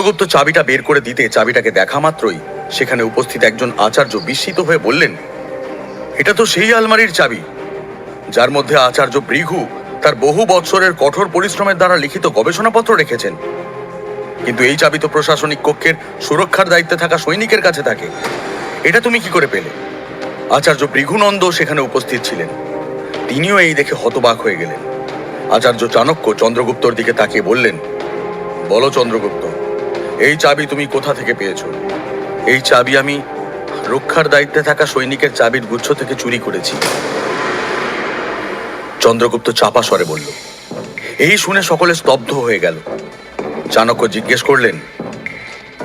চন্দ্রগুপ্ত চাবিটা বের করে দিতে চাবিটাকে দেখা মাত্রই সেখানে উপস্থিত একজন আচার্য বিস্মিত হয়ে বললেন, এটা তো সেই আলমারির চাবি যার মধ্যে আচার্য ভৃগু তার বহু বৎসরের কঠোর পরিশ্রমের দ্বারা লিখিত গবেষণাপত্র রেখেছেন। কিন্তু এই চাবি তো প্রশাসনিক কক্ষের সুরক্ষার দায়িত্বে থাকা সৈনিকের কাছে থাকে, এটা তুমি কি করে পেলে? আচার্য ভৃগুনন্দ সেখানে উপস্থিত ছিলেন। তিনিও এই দেখে হতবাক হয়ে গেলেন। আচার্য চাণক্য চন্দ্রগুপ্তর দিকে তাকিয়ে বললেন, বলো চন্দ্রগুপ্ত, এই চাবি তুমি কোথা থেকে পেয়েছো? এই চাবি আমি রক্ষার দায়িত্বে থাকা সৈনিকের চাবির গুচ্ছ থেকে চুরি করেছি। চন্দ্রগুপ্ত চাপা স্বরে বলল। এই শুনে সকলে স্তব্ধ হয়ে গেল। চাণক্য জিজ্ঞেস করলেন,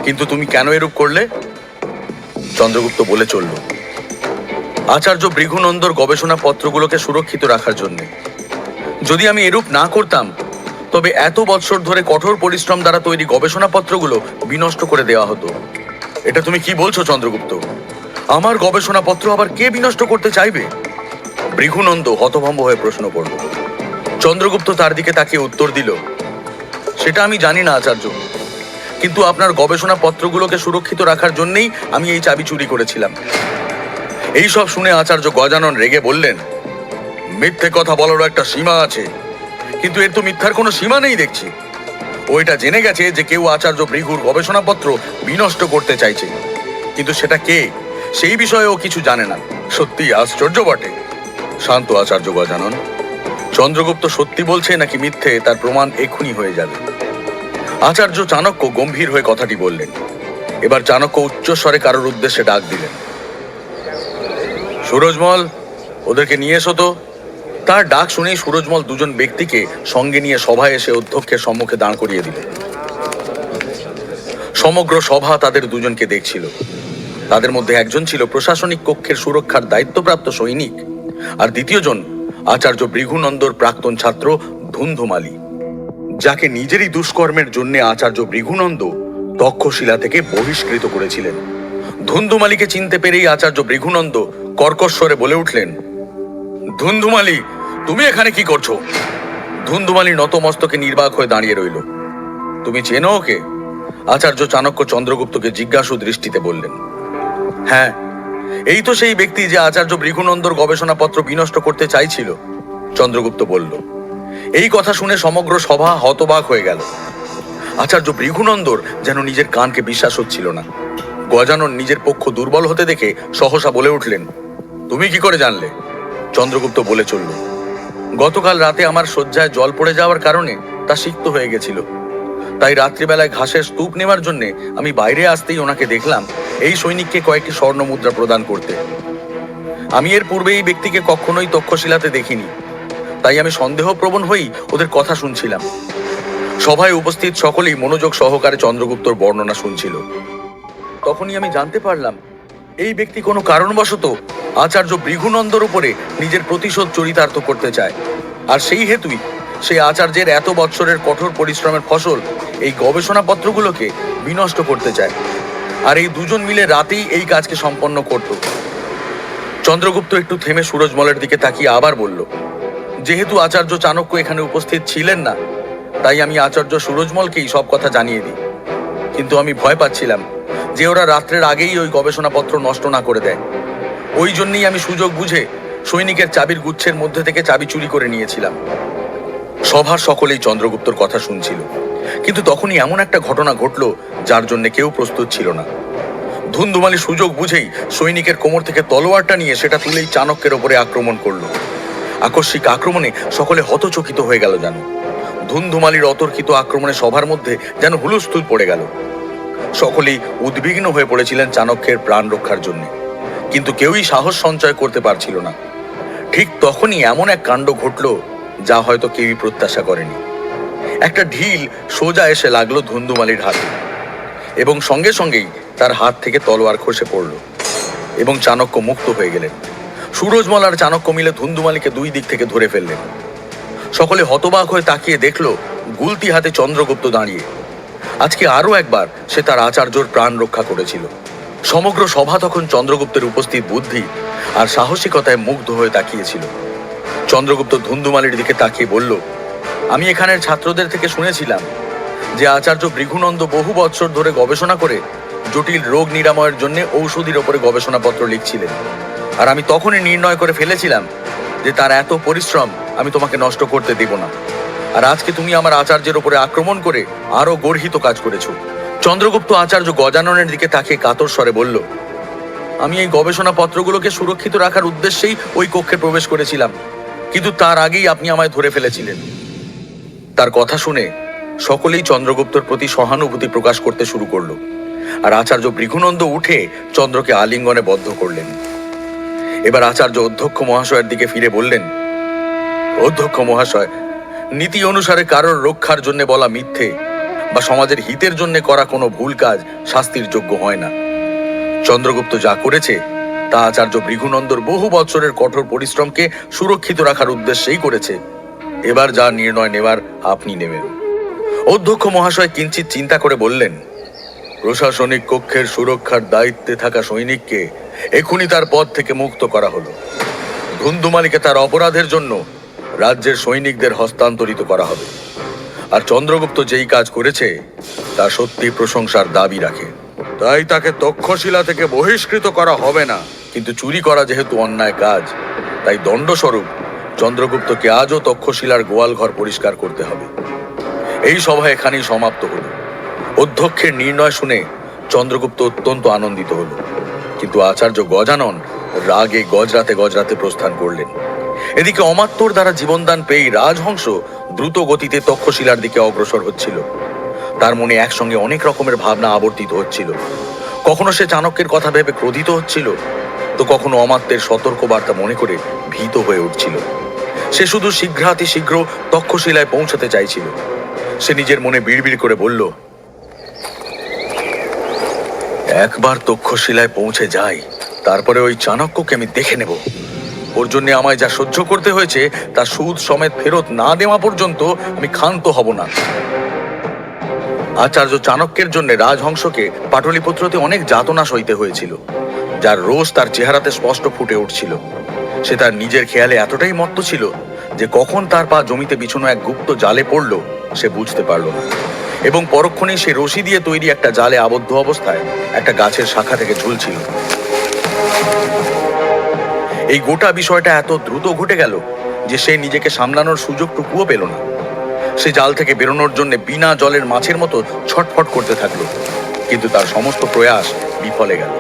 কিন্তু তুমি কেন এরূপ করলে? চন্দ্রগুপ্ত বলে চলল, আচার্য ভৃগুনন্দর গবেষণা পত্রগুলোকে সুরক্ষিত রাখার জন্য। যদি আমি এরূপ না করতাম তবে এত বৎসর ধরে কঠোর পরিশ্রম দ্বারা তৈরি গবেষণা পত্রগুলো বিনষ্ট করে দেওয়া হতো। এটা তুমি কি বলছো চন্দ্রগুপ্ত? আমার গবেষণা পত্র আবার কে বিনষ্ট করতে চাইবে? ভৃগুনন্দ হতভম্ব হয়ে প্রশ্ন করল। চন্দ্রগুপ্ত তার দিকে তাকিয়ে উত্তর দিল, সেটা আমি জানি না আচার্য, কিন্তু আপনার গবেষণা পত্রগুলোকে সুরক্ষিত রাখার জন্যই আমি এই চাবি চুরি করেছিলাম। এই সব শুনে আচার্য গজানন রেগে বললেন, মিথ্যে কথা বলারও একটা সীমা আছে, কিন্তু এর তো মিথ্যার কোনো সীমা নেই দেখছি। ও এটা জেনে গেছে যে কেউ আচার্য ভৃগুর গবেষণাপত্র বিনষ্ট করতে চাইছে, কিন্তু সেটা কে সেই বিষয়ে ও কিছু জানে না। সত্যি আশ্চর্য বটে। শান্ত আচার্য গজানন, চন্দ্রগুপ্ত সত্যি বলছে নাকি মিথ্যে তার প্রমাণ এক্ষুনি হয়ে যাবে। আচার্য চাণক্য গম্ভীর হয়ে কথাটি বললেন। এবার চাণক্য উচ্চস্বরে কারোর উদ্দেশ্যে ডাক দিলেন, সুরজমল, ওদেরকে নিয়ে এসো তো। তার ডাক শুনেই সুরজমল দুজন ব্যক্তিকে সঙ্গে নিয়ে সভায় এসে অধ্যক্ষের সম্মুখে দাঁড় করিয়ে দিল। সমগ্র সভা তাদের দুজনকে দেখছিল। তাদের মধ্যে একজন ছিল প্রশাসনিক কক্ষের সুরক্ষার দায়িত্বপ্রাপ্ত সৈনিক, আর দ্বিতীয়জন আচার্য ভৃগুনন্দর প্রাক্তন ছাত্র ধুন্ধুমালী, যাকে নিজেরই দুষ্কর্মের জন্য আচার্য ভৃগুনন্দ তক্ষশিলা থেকে বহিষ্কৃত করেছিলেন। ধুন্ধুমালীকে চিনতে পেরেই আচার্য ভৃগুনন্দ কর্কশ্বরে বলে উঠলেন, ধুন্ধুমালী, তুমি এখানে কি করছো? ধুন্ধুমালী নতমস্তকে নির্বাক হয়ে দাঁড়িয়ে রইল। তুমি চেনো ওকে? আচার্য চাণক্য চন্দ্রগুপ্তকে জিজ্ঞাসু দৃষ্টিতে বললেন। হ্যাঁ, এই তো সেই ব্যক্তি যে আচার্য ভৃগুনন্দর গবেষণাপত্র বিনষ্ট করতে চাইছিল, চন্দ্রগুপ্ত বলল। এই কথা শুনে সমগ্র সভা হতবাক হয়ে গেল। আচার্য ভৃগুনন্দর যেন নিজের কানকে বিশ্বাস হচ্ছিল না। গজানন নিজের পক্ষ দুর্বল হতে দেখে সহসা বলে উঠলেন, তুমি কি করে জানলে? চন্দ্রগুপ্ত বলে চলল, গতকাল রাতে আমার শয্যায় জল পড়ে যাওয়ার কারণে তা সিক্ত হয়ে গেছিল। তাই রাত্রিবেলায় ঘাসের স্তূপ নেওয়ার জন্য আমি বাইরে আসতেই ওনাকে দেখলাম এই সৈনিককে কয়েকটি স্বর্ণ মুদ্রা প্রদান করতে। আমি এর পূর্বে এই ব্যক্তিকে কখনোই তক্ষশিলাতে দেখিনি, তাই আমি সন্দেহপ্রবণ হয়েই ওদের কথা শুনছিলাম। সভায় উপস্থিত সকলেই মনোযোগ সহকারে চন্দ্রগুপ্তর বর্ণনা শুনছিল। তখনই আমি জানতে পারলাম এই ব্যক্তি কোনো কারণবশত আচার্য ভৃগুনন্দর উপরে নিজের প্রতিশোধ চরিতার্থ করতে চায়, আর সেই হেতুই সেই আচার্যের এত বৎসরের কঠোর পরিশ্রমের ফসল এই গবেষণাপত্রগুলোকে বিনষ্ট করতে চায়। আর এই দুজন মিলে রাতেই এই কাজকে সম্পন্ন করত। চন্দ্রগুপ্ত একটু থেমে সুরজমলের দিকে তাকিয়ে আবার বলল, যেহেতু আচার্য চাণক্য এখানে উপস্থিত ছিলেন না, তাই আমি আচার্য সুরজমলকেই সব কথা জানিয়ে দিই। কিন্তু আমি ভয় পাচ্ছিলাম যে ওরা রাত্রের আগেই ওই গবেষণাপত্র নষ্ট না করে দেয়। ওই জন্যই আমি সুযোগ বুঝে সৈনিকের চাবির গুচ্ছের মধ্যে থেকে চাবি চুরি করে নিয়েছিলাম। সভার সকলেই চন্দ্রগুপ্তর কথা শুনছিল, কিন্তু তখনই এমন একটা ঘটনা ঘটল যার জন্য কেউ প্রস্তুত ছিল না। ধুন্ধুমালী সুযোগ বুঝেই সৈনিকের কোমর থেকে তলোয়ারটা নিয়ে সেটা তুলেই চাণক্যের ওপরে আক্রমণ করল। আকস্মিক আক্রমণে সকলে হতচকিত হয়ে গেল। যেন ধুন্ধুমালীর অতর্কিত আক্রমণে সভার মধ্যে যেন হুলস্থুল পড়ে গেল। সকলেই উদ্বিগ্ন হয়ে পড়েছিলেন চাণক্যের প্রাণ রক্ষার জন্য, কিন্তু কেউই সাহস সঞ্চয় করতে পারছিল না। ঠিক তখনই এমন এক কাণ্ড ঘটল যা হয়তো কেউই প্রত্যাশা করেনি। একটা ঢিল সোজা এসে লাগলো ধুন্ধুমালীর হাতে, এবং সঙ্গে সঙ্গেই তার হাত থেকে তলোয়ার খসে পড়ল এবং চাণক্য মুক্ত হয়ে গেলেন। সুরজমল আর চাণক্য মিলে ধুন্ধুমালীকে দুই দিক থেকে ধরে ফেললেন। সকলে হতবাক হয়ে তাকিয়ে দেখল গুলতি হাতে চন্দ্রগুপ্ত দাঁড়িয়ে। আজকে আরো একবার সে তার আচার্যর প্রাণ রক্ষা করেছিল। সমগ্র সভা তখন চন্দ্রগুপ্তের উপস্থিত বুদ্ধি আর সাহসিকতায় মুগ্ধ হয়ে তাকিয়েছিল। চন্দ্রগুপ্ত ধুন্ধুমালীর দিকে তাকিয়ে বলল, আমি এখানের ছাত্রদের থেকে শুনেছিলাম যে আচার্য ভৃগুনন্দ বহু বৎসর ধরে গবেষণা করে জটিল রোগ নিরাময়ের জন্য ঔষধির ওপরে গবেষণাপত্র লিখছিলেন। আর আমি তখনই নির্ণয় করে ফেলেছিলাম যে তার এত পরিশ্রম আমি তোমাকে নষ্ট করতে দেব না। আর আজকে তুমি আমার আচার্যের ওপরে আক্রমণ করে আরো গর্হিত কাজ করেছো। চন্দ্রগুপ্ত আচার্য গজাননের দিকে তাকিয়ে কাতর স্বরে বলল, আমি এই গবেষণা পত্রগুলোকে সুরক্ষিত রাখার উদ্দেশ্যেই ওই কক্ষে প্রবেশ করেছিলাম, কিন্তু তার আগেই আপনি আমায় ধরে ফেলেছিলেন। তার কথা শুনে সকলেই চন্দ্রগুপ্তর প্রতি সহানুভূতি প্রকাশ করতে শুরু করলো। আর আচার্য ভৃগুনন্দ উঠে চন্দ্রকে আলিঙ্গনে বদ্ধ করলেন। এবার আচার্য অধ্যক্ষ মহাশয়ের দিকে ফিরে বললেন, অধ্যক্ষ মহাশয়, নীতি অনুসারে কারোর রক্ষার জন্য বলা মিথ্যে বা সমাজের হিতের জন্য করা কোনো ভুল কাজ শাস্তির যোগ্য হয় না। চন্দ্রগুপ্ত যা করেছে তা আচার্য ভৃগুনন্দর বহু বছরের কঠোর পরিশ্রমকে সুরক্ষিত রাখার উদ্দেশ্যেই করেছে। এবার যা নির্ণয় নেবার আপনি নেবেন। অধ্যক্ষ মহাশয় কিঞ্চিত চিন্তা করে বললেন, প্রশাসনিক কক্ষের সুরক্ষার দায়িত্বে থাকা সৈনিককে এখনই তার পদ থেকে মুক্ত করা হলো। ধুন্ধুমালিকে তার অপরাধের জন্য রাজ্যের সৈনিকদের হস্তান্তরিত করা হবে। আর চন্দ্রগুপ্ত যেই কাজ করেছে তা সত্যি প্রশংসার দাবি রাখে, তাই তাকে তক্ষশিলা থেকে বহিষ্কৃত করা হবে না। কিন্তু চুরি করা যেহেতু অন্যায় কাজ, তাই দণ্ডস্বরূপ চন্দ্রগুপ্তকে আজও তক্ষশিলার গোয়ালঘর পরিষ্কার করতে হবে। এই সভা এখানেই সমাপ্ত হলো। অধ্যক্ষের নির্ণয় শুনে চন্দ্রগুপ্ত অত্যন্ত আনন্দিত হল, কিন্তু আচার্য গজানন রাগে গজরাতে গজরাতে প্রস্থান করলেন। এদিকে অমাত্যর দ্বারা জীবনদান পেয়ে রাজহংস দ্রুত গতিতে তক্ষশিলার দিকে অগ্রসর হচ্ছিল। তার মনে একসঙ্গে অনেক রকমের ভাবনা আবর্তিত হচ্ছিল। কখনো সে চাণক্যের কথা ভেবে ক্রোধিত হচ্ছিল, তো কখনো অমাত্যের সতর্ক বার্তা মনে করে ভীত হয়ে উঠছিল। সে শুধু শীঘ্রাতি শীঘ্র তক্ষশিলায় পৌঁছাতে চাইছিল। সে নিজের মনে বিড়বিড় করে বলল, একবার তক্ষশিলায় পৌঁছে যাই, তারপরে ওই চাণক্যকে আমি দেখে নেব। ওর জন্য আমায় যা সহ্য করতে হয়েছে তা সুদ সমেত ফেরত না দেওয়া পর্যন্ত আমি ক্ষান্ত হব না। আচার্য চাণক্যের জন্য রাজহংসকে পাটলিপুত্রতে অনেক যাতনা সইতে হয়েছিল, যার রোষ তার চেহারাতে স্পষ্ট ফুটে উঠছিল। সে তার নিজের খেয়ালে এতটাই মত্ত ছিল যে কখন তার পা জমিতে বিছানো এক গুপ্ত জালে পড়ল সে বুঝতে পারল না, এবং পরক্ষণেই সে রশি দিয়ে তৈরি একটা জালে আবদ্ধ অবস্থায় একটা গাছের শাখা থেকে ঝুলছিল। এই গোটা বিষয়টা এত দ্রুত ঘটে গেল যে সে নিজেকে সামলানোর সুযোগটুকুও পেল না। সে জাল থেকে বেরোনোর জন্য বিনা জলের মাছের মতো ছটফট করতে থাকলো, কিন্তু তার সমস্ত প্রয়াস বিফলে গেল।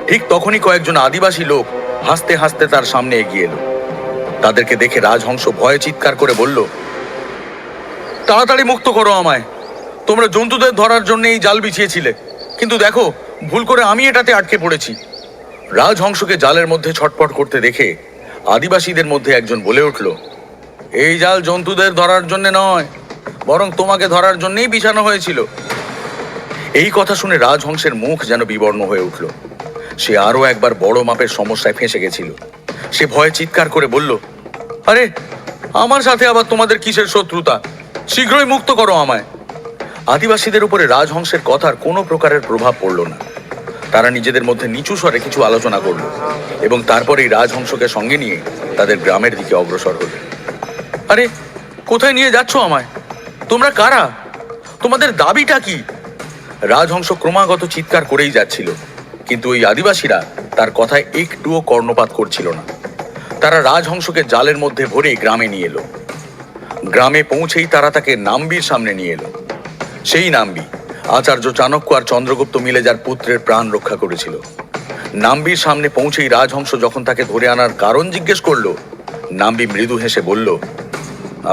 ঠিক তখনই কয়েকজন আদিবাসী লোক হাসতে হাসতে তার সামনে এগিয়ে এলো। তাদেরকে দেখে রাজহংস ভয়ে চিৎকার করে বলল, তাড়াতাড়ি মুক্ত করো আমায়। তোমরা জন্তুদের ধরার জন্য এই জাল বিছিয়েছিলে, কিন্তু দেখো ভুল করে আমি এটাতে আটকে পড়েছি। রাজহংসকে জালের মধ্যে ছটফট করতে দেখে আদিবাসীদের মধ্যে একজন বলে উঠল, এই জাল জন্তুদের ধরার জন্য নয়, বরং তোমাকে ধরার জন্যই বিছানো হয়েছিল। এই কথা শুনে রাজহংসের মুখ যেন বিবর্ণ হয়ে উঠল। সে আরো একবার বড় মাপের সমস্যায় ফেঁসে গেছিল। সে ভয়ে চিৎকার করে বলল, আরে আমার সাথে আবার তোমাদের কিসের শত্রুতা? শীঘ্রই মুক্ত করো আমায়। আদিবাসীদের উপরে রাজহংসের কথার কোনো প্রকারের প্রভাব পড়ল না। তারা নিজেদের মধ্যে নিচু স্বরে কিছু আলোচনা করল এবং তারপরেই রাজহংসকে সঙ্গে নিয়ে তাদের গ্রামের দিকে অগ্রসর হল। আরে কোথায় নিয়ে যাচ্ছ আমায়? তোমরা কারা? তোমাদের দাবিটা কি? রাজহংস ক্রমাগত চিৎকার করেই যাচ্ছিল, কিন্তু ওই আদিবাসীরা তার কথায় একটুও কর্ণপাত করছিল না। তারা রাজহংসকে জালের মধ্যে ভরে গ্রামে নিয়ে এলো। গ্রামে পৌঁছেই তারা তাকে নাম্বির সামনে নিয়ে এলো। সেই নাম্বি আচার্য চাণক্য আর চন্দ্রগুপ্ত মিলে যার পুত্রের প্রাণ রক্ষা করেছিল। নাম্বির সামনে পৌঁছেই রাজহংস যখন তাকে ধরে আনার কারণ জিজ্ঞেস করলো, নাম্বি মৃদু হেসে বলল,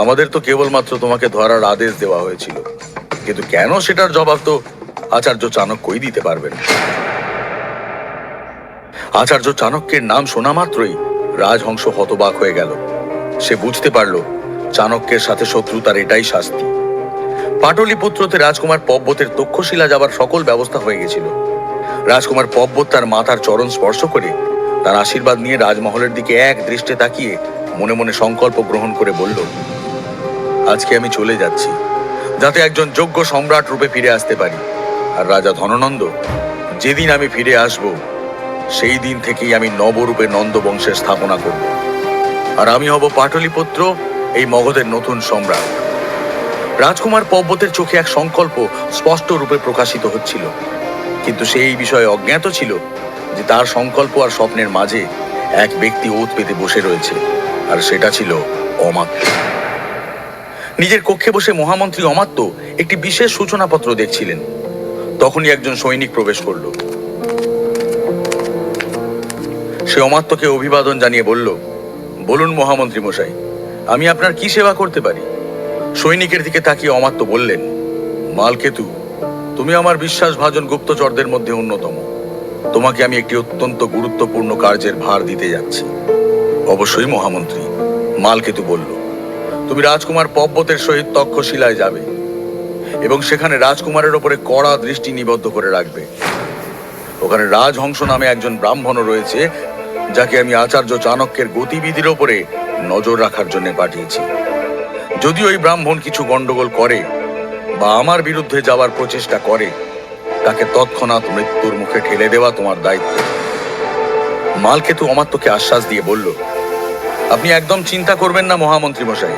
আমাদের তো কেবলমাত্র তোমাকে ধরার আদেশ দেওয়া হয়েছিল, কিন্তু কেন সেটার জবাব তো আচার্য চাণক্যই দিতে পারবেন। আচার্য চাণক্যের নাম শোনা মাত্রই রাজহংস হতবাক হয়ে গেল। সে বুঝতে পারল চাণক্যের সাথে শত্রুতার এটাই শাস্তি। পাটলিপুত্রতে রাজকুমার পব্বতের তক্ষশিলা যাবার সকল ব্যবস্থা হয়ে গেছিল। রাজকুমার পব্বত তার মাতার চরণ স্পর্শ করে তার আশীর্বাদ নিয়ে রাজমহলের দিকে এক দৃষ্টে তাকিয়ে মনে মনে সংকল্প গ্রহণ করে বলল, আজকে আমি চলে যাচ্ছি, যাতে একজন যোগ্য সম্রাট রূপে ফিরে আসতে পারি। আর রাজা ধননন্দ, যেদিন আমি ফিরে আসব সেই দিন থেকেই আমি নবরূপে নন্দবংশের স্থাপনা করব, আর আমি হব পাটলিপুত্র এই মগধের নতুন সম্রাট। রাজকুমার পর্বতের চোখে এক সংকল্প স্পষ্ট রূপে প্রকাশিত হচ্ছিল, কিন্তু সে এই বিষয়ে অজ্ঞাত ছিল যে তার সংকল্প আর স্বপ্নের মাঝে এক ব্যক্তি ওত পেতে বসে রয়েছে, আর সেটা ছিল অমাত্য। নিজের কক্ষে বসে মহামন্ত্রী অমাত্য একটি বিশেষ সূচনাপত্র দেখছিলেন। তখনই একজন সৈনিক প্রবেশ করল। সে অমাত্যকে অভিবাদন জানিয়ে বলল, বলুন মহামন্ত্রী মশাই, আমি আপনার কি সেবা করতে পারি? সৈনিকের দিকে তাকিয়ে অমাত্য বললেন, মালকেতু, তুমি আমার বিশ্বাসভাজন গুপ্তচরদের মধ্যে অন্যতম। তোমাকে আমি একটি অত্যন্ত গুরুত্বপূর্ণ কার্যের ভার দিতে যাচ্ছি। অবশ্যই মহামন্ত্রী, মালকেতু বলল। তুমি রাজকুমার পর্বতের সহিত তক্ষশিলায় যাবে এবং সেখানে রাজকুমারের ওপরে কড়া দৃষ্টি নিবদ্ধ করে রাখবে। ওখানে রাজহংস নামে একজন ব্রাহ্মণও রয়েছে, যাকে আমি আচার্য চাণক্যের গতিবিধির ওপরে নজর রাখার জন্য পাঠিয়েছি। যদি ওই ব্রাহ্মণ কিছু গন্ডগোল করে বা আমার বিরুদ্ধে যাওয়ার প্রচেষ্টা করে, তাকে তৎক্ষণাৎ মৃত্যুর মুখে ঠেলে দেওয়া তোমার দায়িত্ব। মালকেতু অমাত্যকে আশ্বাস দিয়ে বলল, আপনি একদম চিন্তা করবেন না মহামন্ত্রী মশাই,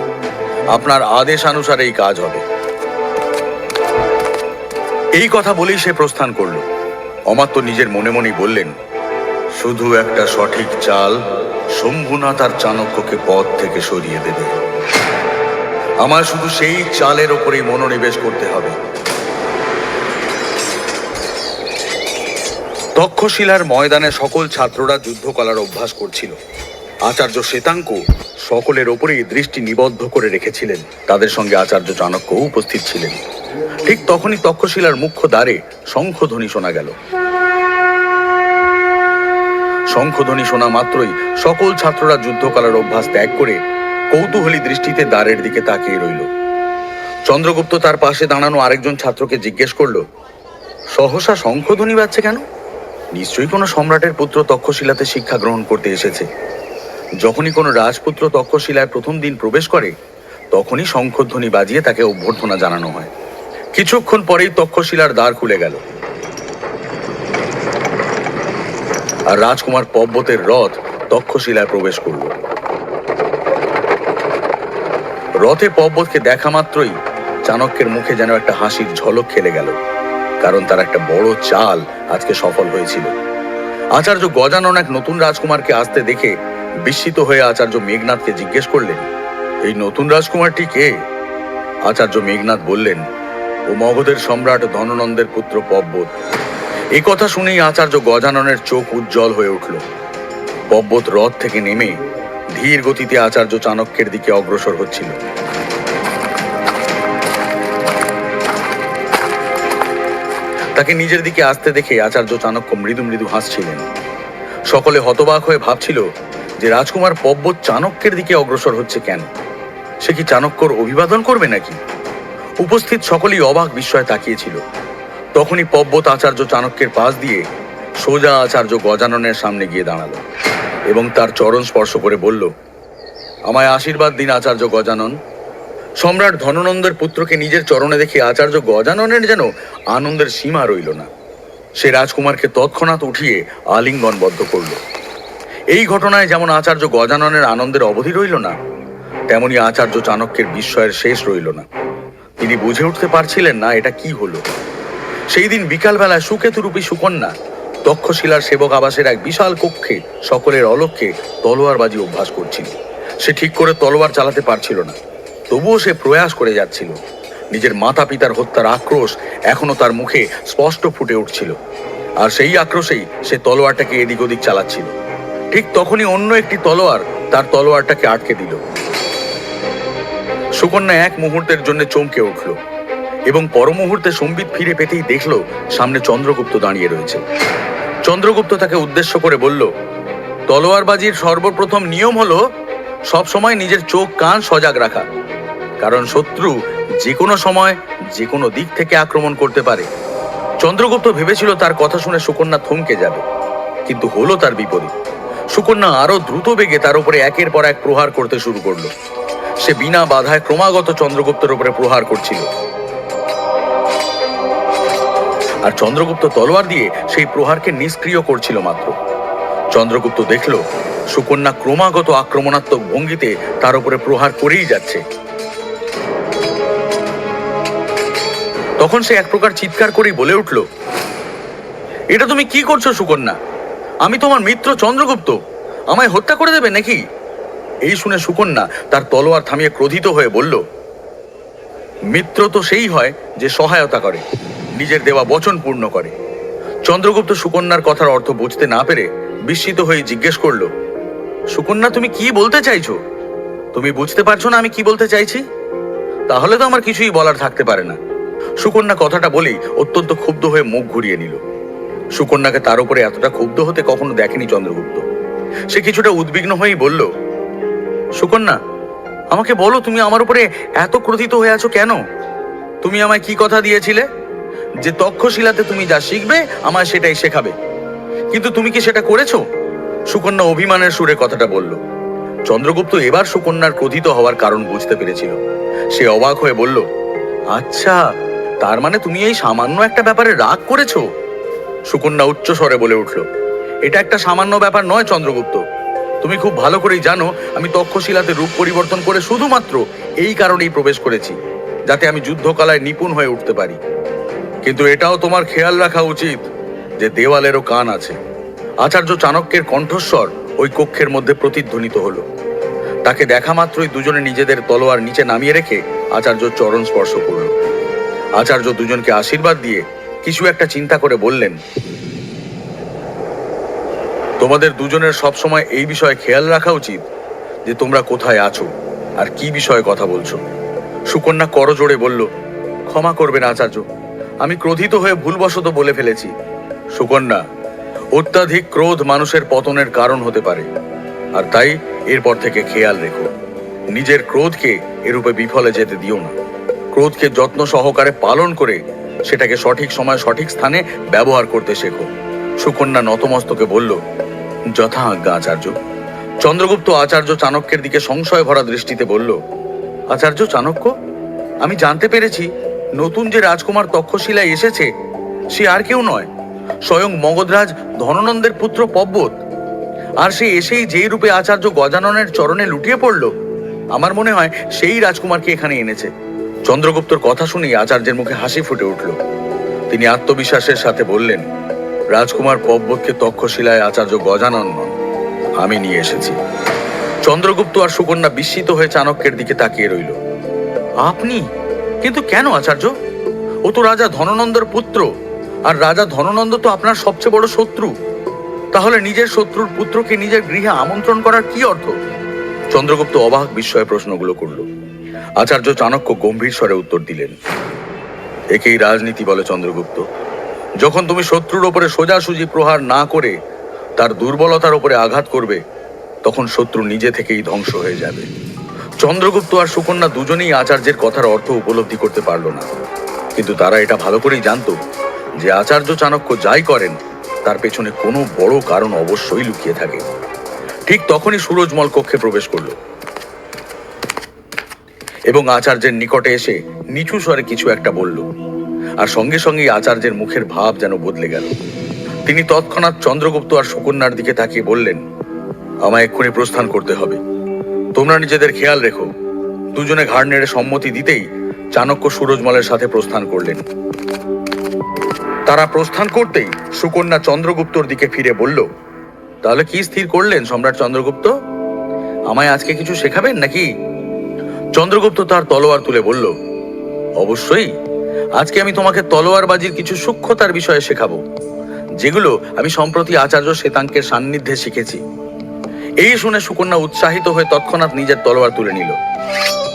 আপনার আদেশ অনুসারে এই কাজ হবে। এই কথা বলেই সে প্রস্থান করল। অমাত্য নিজের মনে মনেই বললেন, শুধু একটা সঠিক চাল শম্ভুনাথ আর চাণক্যকে পথ থেকে সরিয়ে দেবে। আমার শুধু সেই চালের ওপরেই মনোনিবেশ করতে হবে। তক্ষশিলার ময়দানে সকল ছাত্ররা যুদ্ধ করার অভ্যাস করছিল। আচার্য শ্বেতাঙ্ক সকলের ওপরেই দৃষ্টি নিবদ্ধ করে রেখেছিলেন। তাদের সঙ্গে আচার্য চাণক্যও উপস্থিত ছিলেন। ঠিক তখনই তক্ষশিলার মুখ্য দ্বারে শঙ্খধ্বনি শোনা গেল। শঙ্খধ্বনি শোনা মাত্রই সকল ছাত্ররা যুদ্ধ করার অভ্যাস ত্যাগ করে কৌতূহলী দৃষ্টিতে দ্বারের দিকে তাকিয়ে রইল। চন্দ্রগুপ্ত তার পাশে দাঁড়ানো আরেকজন ছাত্রকে জিজ্ঞেস করল, সহসা শঙ্খধ্বনি বাজছে কেন? নিশ্চয়ই কোনো সম্রাটের পুত্র তক্ষশিলাতে শিক্ষা গ্রহণ করতে এসেছে। যখনই কোনো রাজপুত্র তক্ষশিলায় প্রথম দিন প্রবেশ করে, তখনই শঙ্খধ্বনি বাজিয়ে তাকে অভ্যর্থনা জানানো হয়। কিছুক্ষণ পরেই তক্ষশিলার দ্বার খুলে গেল, আর রাজকুমার পর্বতের রথ তক্ষশিলায় প্রবেশ করল। রথে পর্বতকে দেখা মাত্রই চাণক্যের মুখে যেন একটা হাসির ঝলক খেলে গেল, কারণ তার একটা বড় চাল আজকে সফল হয়েছিল। আচার্য গজানন এক নতুন রাজকুমারকে আসতে দেখে বিস্মিত হয়ে আচার্য মেঘনাথকে জিজ্ঞেস করলেন, এই নতুন রাজকুমারটি কে? আচার্য মেঘনাথ বললেন, ও মগধের সম্রাট ধননন্দের পুত্র পর্বত। এই কথা শুনেই আচার্য গজাননের চোখ উজ্জ্বল হয়ে উঠল। পর্বত রথ থেকে নেমে ধীর গতিতে আচার্য চাণক্যের দিকে অগ্রসর হচ্ছিল। তাকে নিজের দিকে আসতে দেখে আচার্য চাণক্য মৃদু মৃদু হাসছিলেন। সকলে হতবাক হয়ে ভাবছিল যে রাজকুমার পর্বত চাণক্যের দিকে অগ্রসর হচ্ছে কেন? সে কি চাণক্যর অভিবাদন করবে নাকি? উপস্থিত সকলেই অবাক বিস্ময়ে তাকিয়েছিল। তখনই পর্বত আচার্য চাণক্যের পাশ দিয়ে সোজা আচার্য গজাননের সামনে গিয়ে দাঁড়ালো এবং তার চরণ স্পর্শ করে বলল, আমায় আশীর্বাদ দিন আচার্য গজানন। সম্রাট ধননন্দের পুত্রকে নিজের চরণে দেখে আচার্য গজাননের যেন আনন্দের সীমা রইল না। সে রাজকুমারকে তৎক্ষণাৎ উঠিয়ে আলিঙ্গনবদ্ধ করল। এই ঘটনায় যেমন আচার্য গজাননের আনন্দের অবধি রইল না, তেমনি আচার্য চাণক্যের বিস্ময়ের শেষ রইল না। তিনি বুঝে উঠতে পারছিলেন না এটা কি হলো। সেই দিন বিকালবেলায় সুকেতুরূপী সুকন্যা তক্ষশিলার সেবক আবাসের এক বিশাল কক্ষে সকলের অলক্ষ্যে তলোয়ারবাজি অভ্যাস করছিল। সে ঠিক করে তলোয়ার চালাতে পারছিল না, তবুও সে প্রয়াস করে যাচ্ছিল। নিজের মাতা পিতার হত্যার আক্রোশ এখনো তার মুখে স্পষ্ট ফুটে উঠছিল, আর সেই আক্রোশেই সে তলোয়ারটাকে এদিক ওদিক চালাচ্ছিল। ঠিক তখনই অন্য একটি তলোয়ার তার তলোয়ারটাকে আটকে দিল। সুকন্যা এক মুহূর্তের জন্য চমকে উঠল এবং পর মুহূর্তে সম্বিত ফিরে পেতেই দেখল সামনে চন্দ্রগুপ্ত দাঁড়িয়ে রয়েছে। চন্দ্রগুপ্ত তাকে উদ্দেশ্য করে বলল, তলোয়ারবাজির সর্বপ্রথম নিয়ম হলো সবসময় নিজের চোখ কান সজাগ রাখা, কারণ শত্রু যে কোনো সময় যে কোনো দিক থেকে আক্রমণ করতে পারে। চন্দ্রগুপ্ত ভেবেছিল তার কথা শুনে সুকন্যা থমকে যাবে, কিন্তু হলো তার বিপরীত। সুকন্যা আরো দ্রুত বেগে তার উপরে একের পর এক প্রহার করতে শুরু করলো। সে বিনা বাধায় ক্রমাগত চন্দ্রগুপ্তের উপরে প্রহার করছিল, আর চন্দ্রগুপ্ত তলোয়ার দিয়ে সেই প্রহারকে নিষ্ক্রিয় করছিল মাত্র। চন্দ্রগুপ্ত দেখল সুকন্যা ক্রমাগত আক্রমণাত্মক ভঙ্গিতে তার উপরে প্রহার করেই যাচ্ছে। তখন সে এক প্রকার চিৎকার করেই বলে উঠল, এটা তুমি কি করছো সুকন্যা? আমি তোমার মিত্র চন্দ্রগুপ্ত, আমায় হত্যা করে দেবে নাকি? এই শুনে সুকন্যা তার তলোয়ার থামিয়ে ক্রোধিত হয়ে বলল, মিত্র তো সেই হয় যে সহায়তা করে, নিজের দেওয়া বচন পূর্ণ করে। চন্দ্রগুপ্ত সুকন্যার কথার অর্থ বুঝতে না পেরে বিস্মিত হয়ে জিজ্ঞেস করল, সুকন্যা তুমি কি বলতে চাইছো? তুমি বুঝতে পারছো না আমি কি বলতে চাইছি? তাহলে তো আমার কিছুই বলার থাকতে পারে না। সুকন্যা কথাটা বলেই অত্যন্ত ক্ষুব্ধ হয়ে মুখ ঘুরিয়ে নিল। সুকন্যাকে তার উপরে এতটা ক্ষুব্ধ হতে কখনো দেখেনি চন্দ্রগুপ্ত। সে কিছুটা উদ্বিগ্ন হয়েই বলল, সুকন্যা আমাকে বলো, তুমি আমার উপরে এত ক্রোধিত হয়ে আছো কেন? তুমি আমায় কি কথা দিয়েছিলে যে তক্ষশিলাতে তুমি যা শিখবে আমায় সেটাই শেখাবে, কিন্তু তুমি কি সেটা করেছো? সুকন্যা অভিমানের সুরে কথাটা বলল। চন্দ্রগুপ্ত এবার সুকন্যার ক্রোধিত হওয়ার কারণ বুঝতে পেরেছিল। সে অবাক হয়ে বলল, আচ্ছা, তার মানে তুমি এই সামান্য একটা ব্যাপারে রাগ করেছো? সুকন্যা উচ্চ স্বরে বলে উঠল, এটা একটা সামান্য ব্যাপার নয় চন্দ্রগুপ্ত। তুমি খুব ভালো করেই জানো আমি তক্ষশিলাতে রূপ পরিবর্তন করে শুধুমাত্র এই কারণেই প্রবেশ করেছি, যাতে আমি যুদ্ধকলায় নিপুণ হয়ে উঠতে পারি। কিন্তু এটাও তোমার খেয়াল রাখা উচিত যে দেওয়ালেরও কান আছে। আচার্য চাণক্যের কণ্ঠস্বর ওই কক্ষের মধ্যে প্রতিধ্বনিত হলো। তাকে দেখা মাত্রই দুজনে নিজেদের তলোয়ার নিচে নামিয়ে রেখে আচার্য চরণ স্পর্শ করল। আচার্য দুজনকে আশীর্বাদ দিয়ে কিছু একটা চিন্তা করে বললেন, তোমাদের দুজনের সবসময় এই বিষয়ে খেয়াল রাখা উচিত যে তোমরা কোথায় আছো আর কি বিষয়ে কথা বলছো। সুকন্যা করজোড়ে বলল, ক্ষমা করবেন আচার্য, আমি ক্রোধিত হয়ে ভুলবশত বলে ফেলেছি। সুকন্যা, অত্যাধিক ক্রোধ মানুষের পতনের কারণ হতে পারে, আর তাই এরপর থেকে খেয়াল রেখো। নিজের ক্রোধকে এরূপে বিফলে যেতে দিও না। ক্রোধকে যত্ন সহকারে পালন করে সেটাকে সঠিক সময় সঠিক স্থানে ব্যবহার করতে শেখো। সুকন্যা নতমস্তকে বলল, যথা আজ্ঞা আচার্য। চন্দ্রগুপ্ত আচার্য চাণক্যের দিকে সংশয় ভরা দৃষ্টিতে বলল, আচার্য চাণক্য, আমি জানতে পেরেছি নতুন যে রাজকুমার তক্ষশিলায় এসেছে সে আর কেউ নয়, স্বয়ং মগধরাজ ধননন্দের পুত্র পব্বত। আর সে এসেই যেই রূপে আচার্য গজাননের চরণে লুটিয়ে পড়ল, আমার মনে হয় সেই রাজকুমারকে এখানে এনেছে। চন্দ্রগুপ্তর কথা শুনেই আচার্যের মুখে হাসি ফুটে উঠল। তিনি আত্মবিশ্বাসের সাথে বললেন, রাজকুমার পব্বতকে তক্ষশিলায় আচার্য গজানন নন, আমি নিয়ে এসেছি। চন্দ্রগুপ্ত আর সুকন্যা বিস্মিত হয়ে চাণক্যের দিকে তাকিয়ে রইল। আপনি? কিন্তু কেন আচার্য? ও তো রাজা ধননন্দর পুত্র, আর রাজা ধননন্দ তো আপনার সবচেয়ে বড় শত্রু। তাহলে নিজের শত্রুর পুত্রকে নিজের গৃহে আমন্ত্রণ করার কি অর্থ? চন্দ্রগুপ্ত অবাক বিস্ময়ে প্রশ্নগুলো করল। আচার্য চাণক্য গম্ভীর স্বরে উত্তর দিলেন, একেই রাজনীতি বলে চন্দ্রগুপ্ত। যখন তুমি শত্রুর ওপরে সোজাসুজি প্রহার না করে তার দুর্বলতার ওপরে আঘাত করবে, তখন শত্রু নিজে থেকেই ধ্বংস হয়ে যাবে। চন্দ্রগুপ্ত আর সুকন্যা দুজনেই আচার্যের কথার অর্থ উপলব্ধি করতে পারল না, কিন্তু তারা এটা ভালো করেই জানত যে আচার্য চাণক্য যাই করেন তার পেছনে কোনো বড় কারণ অবশ্যই লুকিয়ে থাকে। ঠিক তখনই সুরজমল কক্ষে প্রবেশ করল এবং আচার্যের নিকটে এসে নিচু স্বরে কিছু একটা বলল, আর সঙ্গে সঙ্গেই আচার্যের মুখের ভাব যেন বদলে গেল। তিনি তৎক্ষণাৎ চন্দ্রগুপ্ত আর সুকন্যার দিকে তাকিয়ে বললেন, আমায় এক্ষুনি প্রস্থান করতে হবে, তোমরা নিজেদের খেয়াল রেখো। দুজনে ঘাড় নেড়ে সম্মতি দিতেই চাণক্য সুরজমলের সাথে প্রস্থান করলেন। তারা প্রস্থান করতেই সুকন্যা চন্দ্রগুপ্তর দিকে ফিরে বলল, তাহলে কি স্থির করলেন সম্রাট চন্দ্রগুপ্ত? আমায় আজকে কিছু শেখাবেন নাকি? চন্দ্রগুপ্ত তার তলোয়ার তুলে বলল, অবশ্যই, আজকে আমি তোমাকে তলোয়ারবাজির কিছু সূক্ষ্মতার বিষয়ে শেখাবো, যেগুলো আমি সম্প্রতি আচার্য শ্বেতাঙ্কের সান্নিধ্যে শিখেছি। এই শুনে সুকন্যা উৎসাহিত হয়ে তৎক্ষণাৎ নিজের তলোয়ার তুলে নিল।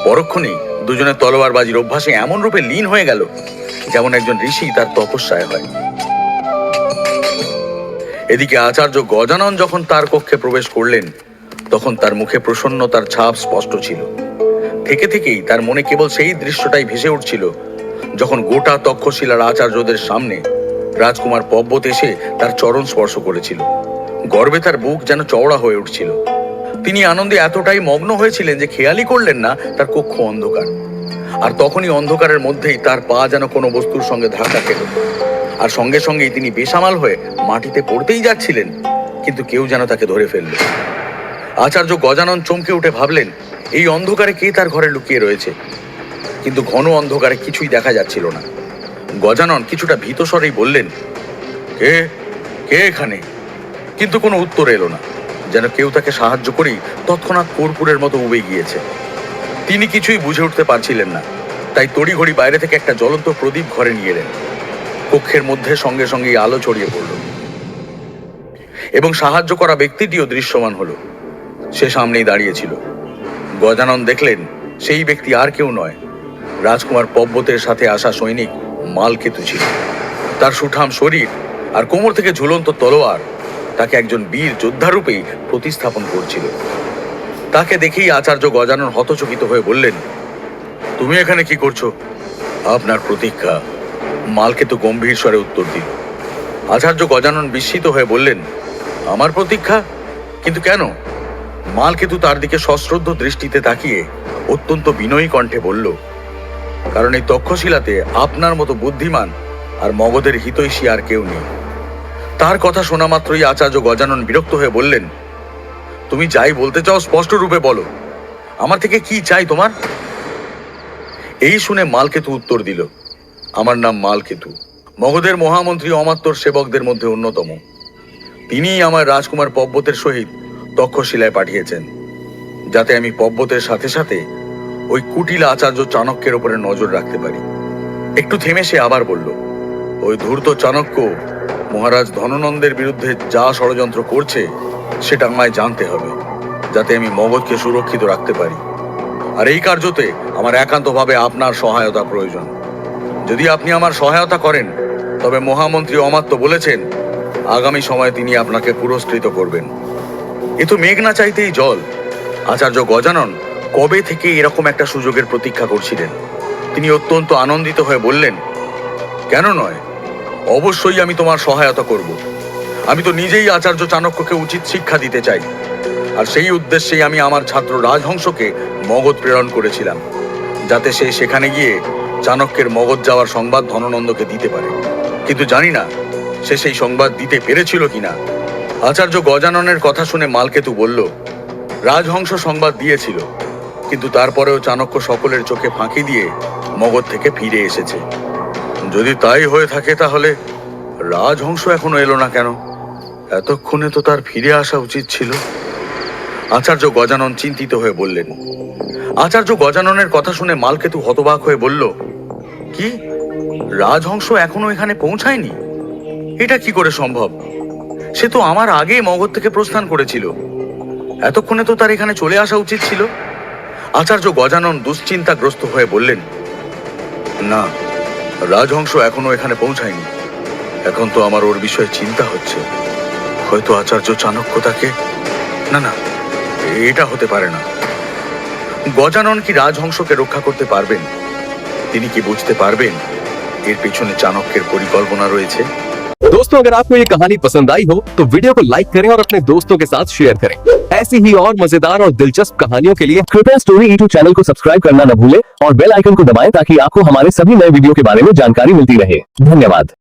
পরক্ষণেই দুজনের তলোয়ারবাজির অভ্যাসে এমন রূপে লীন হয়ে গেল যেমন একজন ঋষি তার তপস্যায় হয়। এদিকে আচার্য গজানন যখন তার কক্ষে প্রবেশ করলেন, তখন তার মুখে প্রসন্নতার ছাপ স্পষ্ট ছিল। থেকে থেকেই তার মনে কেবল সেই দৃশ্যটাই ভেসে উঠছিল যখন গোটা তক্ষশিলার আচার্যদের সামনে রাজকুমার পব্বত এসে তার চরণ স্পর্শ করেছিল। গর্বে তার বুক যেন চওড়া হয়ে উঠছিল। তিনি আনন্দে এতটাই মগ্ন হয়েছিলেন যে খেয়ালই করলেন না তার কক্ষ অন্ধকার। আর তখনই অন্ধকারের মধ্যেই তার পা যেন কোনো বস্তুর সঙ্গে ধাক্কা খেল, আর সঙ্গে সঙ্গেই তিনি বেসামাল হয়ে মাটিতে পড়তেই যাচ্ছিলেন, কিন্তু কেউ যেন তাকে ধরে ফেলল। আচার্য গজানন চমকে উঠে ভাবলেন, এই অন্ধকারে কে তার ঘরে লুকিয়ে রয়েছে, কিন্তু ঘন অন্ধকারে কিছুই দেখা যাচ্ছিল না। গজানন কিছুটা ভীত স্বরেই বললেন, কে কে এখানে? কিন্তু কোনো উত্তর এলো না, যেন কেউ তাকে সাহায্য করেই তৎক্ষণাৎ কর্পূরের মতো উবে গিয়েছে। তিনি কিছুই বুঝে উঠতে পারছিলেন না, তাই তড়িঘড়ি বাইরে থেকে একটা জ্বলন্ত প্রদীপ ঘরে নিয়ে এলেন। কক্ষের মধ্যে সঙ্গে সঙ্গেই আলো ছড়িয়ে পড়ল এবং সাহায্য করা ব্যক্তিটিও দৃশ্যমান হলো। সে সামনেই দাঁড়িয়েছিল। গজানন দেখলেন সেই ব্যক্তি আর কেউ নয়, রাজকুমার পব্বতের সাথে আসা সৈনিক মালকেতু ছিল। তার সুঠাম শরীর আর কোমর থেকে ঝুলন্ত তলোয়ার তাকে একজন বীর যোদ্ধারূপেই প্রতিস্থাপন করছিল। তাকে দেখেই আচার্য গজানন হতচকিত হয়ে বললেন, তুমি এখানে কি করছো? আপনার প্রতীক্ষা, মালকেতু গম্ভীর স্বরে উত্তর দিল। আচার্য গজানন বিস্মিত হয়ে বললেন, আমার প্রতীক্ষা? কিন্তু কেন? মালকেতু তার দিকে সশ্রদ্ধ দৃষ্টিতে তাকিয়ে অত্যন্ত বিনয়ী কণ্ঠে বলল, কারণ এই তক্ষশিলাতে আপনার মতো বুদ্ধিমান আর মগধের হিতৈষী আর কেউ নেই। তার কথা শোনা মাত্রই আচার্য গজানন বিরক্ত হয়ে বললেন, তুমি যাই বলতে চাও স্পষ্ট রূপে বলো, আমার থেকে কি চাই তোমার? এই শুনে মালকেতু উত্তর দিল, আমার নাম মালকেতু, মগধের মহামন্ত্রী অমাত্যর সেবকদের মধ্যে অন্যতম। তিনিই আমার রাজকুমার পব্বতের সহিত তক্ষশিলায় পাঠিয়েছেন, যাতে আমি পব্বতের সাথে সাথে ওই কুটিল আচার্য চাণক্যের উপরে নজর রাখতে পারি। একটু থেমে সে আবার বলল, ওই ধূর্ত চাণক্য মহারাজ ধননন্দের বিরুদ্ধে যা ষড়যন্ত্র করছে সেটা আমায় জানতে হবে, যাতে আমি মগধকে সুরক্ষিত রাখতে পারি। আর এই কার্যতে আমার একান্তভাবে আপনার সহায়তা প্রয়োজন। যদি আপনি আমার সহায়তা করেন তবে মহামন্ত্রী অমাত্য বলেছেন আগামী সময়ে তিনি আপনাকে পুরস্কৃত করবেন। এ তো মেঘ না চাইতেই জল। আচার্য গজানন কবে থেকে এরকম একটা সুযোগের প্রতীক্ষা করছিলেন। তিনি অত্যন্ত আনন্দিত হয়ে বললেন, কেন নয়, অবশ্যই আমি তোমার সহায়তা করব। আমি তো নিজেই আচার্য চাণক্যকে উচিত শিক্ষা দিতে চাই, আর সেই উদ্দেশ্যেই আমি আমার ছাত্র রাজহংসকে মগধ প্রেরণ করেছিলাম, যাতে সে সেখানে গিয়ে চাণক্যের মগধ যাওয়ার সংবাদ ধননন্দকে দিতে পারে। কিন্তু জানি না সে সেই সংবাদ দিতে পেরেছিল কিনা। আচার্য গজাননের কথা শুনে মালকেতু বলল, রাজহংস সংবাদ দিয়েছিল, কিন্তু তারপরেও চাণক্য সকলের চোখে ফাঁকি দিয়ে মগধ থেকে ফিরে এসেছে। যদি তাই হয়ে থাকে তাহলে রাজহংস এখনো এলো না কেন? এতক্ষণে তো তার ফিরে আসা উচিত ছিল। আচার্য গজানন চিন্তিত হয়ে বললেন। আচার্য গজাননের কথা শুনে মালকেতু হতবাক হয়ে বলল, কি, রাজহংস এখনো এখানে পৌঁছায়নি? এটা কি করে সম্ভব? সে তো আমার আগে মগধ থেকে প্রস্থান করেছিল। এতক্ষণে তো তার এখানে চলে আসা উচিত ছিল। আচার্য গজানন দুশ্চিন্তাগ্রস্ত হয়ে বললেন, না, রাজহংস এখনো এখানে পৌঁছায়নি। এখন তো আমার ওর বিষয়ে চিন্তা হচ্ছে। হয়তো আচার্য চাণক্য তাকে, না না, এটা হতে পারে না। গজানন কি রাজহংসকে রক্ষা করতে পারবেন? তিনি কি বুঝতে পারবেন এর পেছনে চাণক্যের পরিকল্পনা রয়েছে? दोस्तों, अगर आपको ये कहानी पसंद आई हो तो वीडियो को लाइक करें और अपने दोस्तों के साथ शेयर करें। ऐसी ही और मजेदार और दिलचस्प कहानियों के लिए कृपया स्टोरी यूट्यूब चैनल को सब्सक्राइब करना न भूलें और बेल आइकन को दबाएं ताकि आपको हमारे सभी नए वीडियो के बारे में जानकारी मिलती रहे। धन्यवाद।